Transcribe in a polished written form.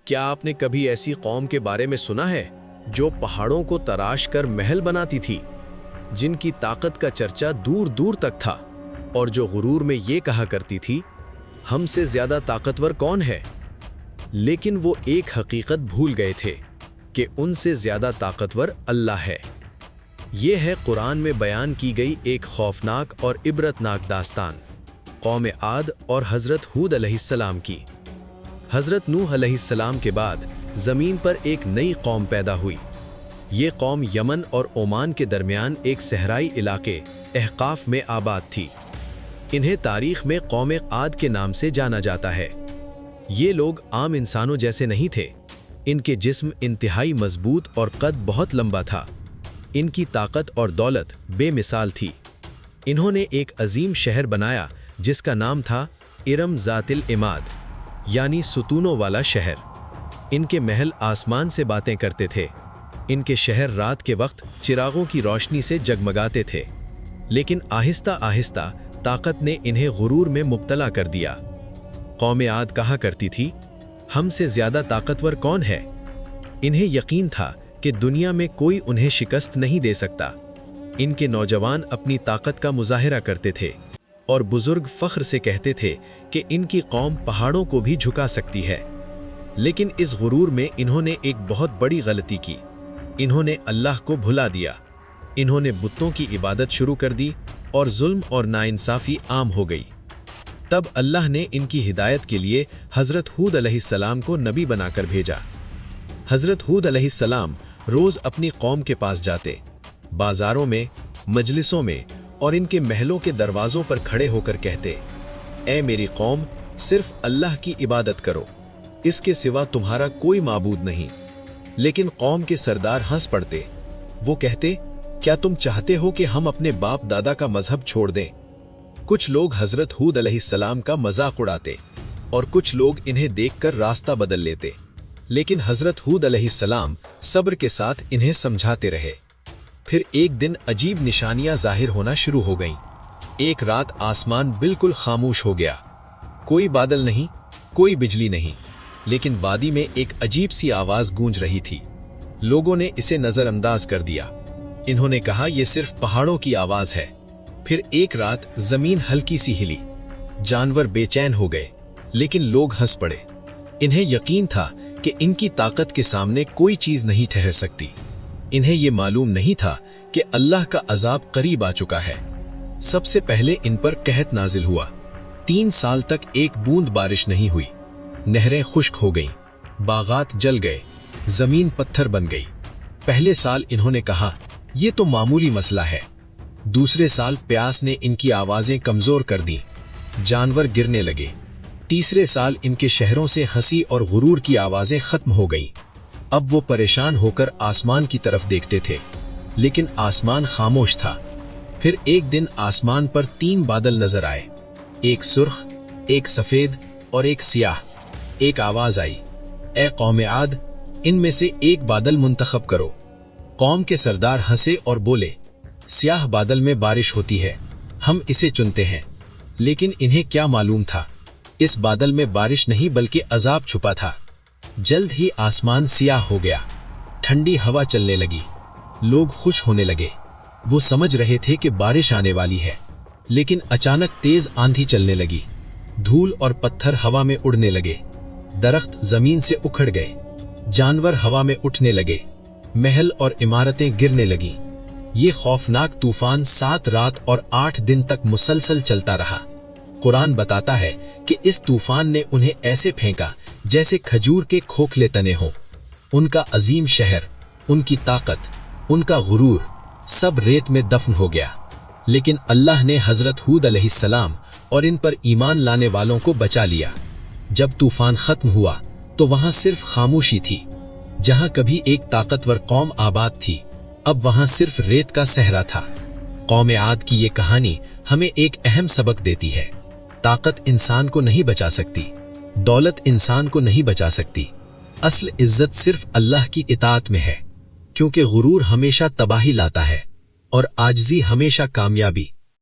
کیا آپ نے کبھی ایسی قوم کے بارے میں سنا ہے جو پہاڑوں کو تراش کر محل بناتی تھی، جن کی طاقت کا چرچا دور دور تک تھا، اور جو غرور میں یہ کہا کرتی تھی ہم سے زیادہ طاقتور کون ہے؟ لیکن وہ ایک حقیقت بھول گئے تھے کہ ان سے زیادہ طاقتور اللہ ہے۔ یہ ہے قرآن میں بیان کی گئی ایک خوفناک اور عبرتناک داستان، قوم عاد اور حضرت ہود علیہ السلام کی۔ حضرت نوح علیہ السلام کے بعد زمین پر ایک نئی قوم پیدا ہوئی۔ یہ قوم یمن اور عمان کے درمیان ایک صحرائی علاقے احقاف میں آباد تھی۔ انہیں تاریخ میں قوم عاد کے نام سے جانا جاتا ہے۔ یہ لوگ عام انسانوں جیسے نہیں تھے۔ ان کے جسم انتہائی مضبوط اور قد بہت لمبا تھا۔ ان کی طاقت اور دولت بے مثال تھی۔ انہوں نے ایک عظیم شہر بنایا جس کا نام تھا ارم ذات العماد، یعنی ستونوں والا شہر۔ ان کے محل آسمان سے باتیں کرتے تھے۔ ان کے شہر رات کے وقت چراغوں کی روشنی سے جگمگاتے تھے، لیکن آہستہ آہستہ طاقت نے انہیں غرور میں مبتلا کر دیا۔ قوم عاد کہا کرتی تھی ہم سے زیادہ طاقتور کون ہے؟ انہیں یقین تھا کہ دنیا میں کوئی انہیں شکست نہیں دے سکتا۔ ان کے نوجوان اپنی طاقت کا مظاہرہ کرتے تھے اور بزرگ فخر سے کہتے تھے کہ ان کی قوم پہاڑوں کو بھی جھکا سکتی ہے۔ لیکن اس غرور میں انہوں نے ایک بہت بڑی غلطی کی۔ انہوں نے اللہ کو بھلا دیا۔ انہوں نے بتوں کی عبادت شروع کر دی اور ظلم اور ناانصافی عام ہو گئی۔ تب اللہ نے ان کی ہدایت کے لیے حضرت ہود علیہ السلام کو نبی بنا کر بھیجا۔ حضرت ہود علیہ السلام روز اپنی قوم کے پاس جاتے، بازاروں میں، مجلسوں میں اور ان کے محلوں کے دروازوں پر کھڑے ہو کر کہتے، اے میری قوم، صرف اللہ کی عبادت کرو، اس کے سوا تمہارا کوئی معبود نہیں۔ لیکن قوم کے سردار ہنس پڑتے۔ وہ کہتے، کیا تم چاہتے ہو کہ ہم اپنے باپ دادا کا مذہب چھوڑ دیں؟ کچھ لوگ حضرت ہود علیہ السلام کا مذاق اڑاتے اور کچھ لوگ انہیں دیکھ کر راستہ بدل لیتے، لیکن حضرت ہود علیہ السلام صبر کے ساتھ انہیں سمجھاتے رہے۔ پھر ایک دن عجیب نشانیاں ظاہر ہونا شروع ہو گئیں۔ ایک رات آسمان بالکل خاموش ہو گیا۔ کوئی بادل نہیں، کوئی بجلی نہیں، لیکن وادی میں ایک عجیب سی آواز گونج رہی تھی۔ لوگوں نے اسے نظر انداز کر دیا۔ انہوں نے کہا یہ صرف پہاڑوں کی آواز ہے۔ پھر ایک رات زمین ہلکی سی ہلی، جانور بے چین ہو گئے، لیکن لوگ ہنس پڑے۔ انہیں یقین تھا کہ ان کی طاقت کے سامنے کوئی چیز نہیں ٹھہر سکتی۔ انہیں یہ معلوم نہیں تھا کہ اللہ کا عذاب قریب آ چکا ہے۔ سب سے پہلے ان پر قحط نازل ہوا۔ 3 سال تک ایک بوند بارش نہیں ہوئی۔ نہریں خشک ہو گئیں، باغات جل گئے، زمین پتھر بن گئی۔ پہلے سال انہوں نے کہا یہ تو معمولی مسئلہ ہے۔ دوسرے سال پیاس نے ان کی آوازیں کمزور کر دیں، جانور گرنے لگے۔ تیسرے سال ان کے شہروں سے ہنسی اور غرور کی آوازیں ختم ہو گئیں۔ اب وہ پریشان ہو کر آسمان کی طرف دیکھتے تھے، لیکن آسمان خاموش تھا۔ پھر ایک دن آسمان پر 3 بادل نظر آئے، ایک سرخ، ایک سفید اور ایک سیاہ۔ ایک آواز آئی، اے قوم عاد، ان میں سے ایک بادل منتخب کرو۔ قوم کے سردار ہنسے اور بولے، سیاہ بادل میں بارش ہوتی ہے، ہم اسے چنتے ہیں۔ لیکن انہیں کیا معلوم تھا، اس بادل میں بارش نہیں بلکہ عذاب چھپا تھا۔ جلد ہی آسمان سیاہ ہو گیا، ٹھنڈی ہوا چلنے لگی، لوگ خوش ہونے لگے۔ وہ سمجھ رہے تھے کہ بارش آنے والی ہے، لیکن اچانک تیز آندھی چلنے لگی، دھول اور پتھر ہوا میں اڑنے لگے، درخت زمین سے اکھڑ گئے، جانور ہوا میں اٹھنے لگے، محل اور عمارتیں گرنے لگیں۔ یہ خوفناک طوفان 7 رات اور 8 دن تک مسلسل چلتا رہا۔ قرآن بتاتا ہے کہ اس طوفان نے انہیں ایسے پھینکا جیسے کھجور کے کھوکھلے تنے ہوں۔ ان کا عظیم شہر، ان کی طاقت، ان کا غرور، سب ریت میں دفن ہو گیا۔ لیکن اللہ نے حضرت ہود علیہ السلام اور ان پر ایمان لانے والوں کو بچا لیا۔ جب طوفان ختم ہوا تو وہاں صرف خاموشی تھی۔ جہاں کبھی ایک طاقتور قوم آباد تھی، اب وہاں صرف ریت کا صحرا تھا۔ قوم عاد کی یہ کہانی ہمیں ایک اہم سبق دیتی ہے۔ طاقت انسان کو نہیں بچا سکتی، دولت انسان کو نہیں بچا سکتی۔ اصل عزت صرف اللہ کی اطاعت میں ہے، کیونکہ غرور ہمیشہ تباہی لاتا ہے اور عاجزی ہمیشہ کامیابی۔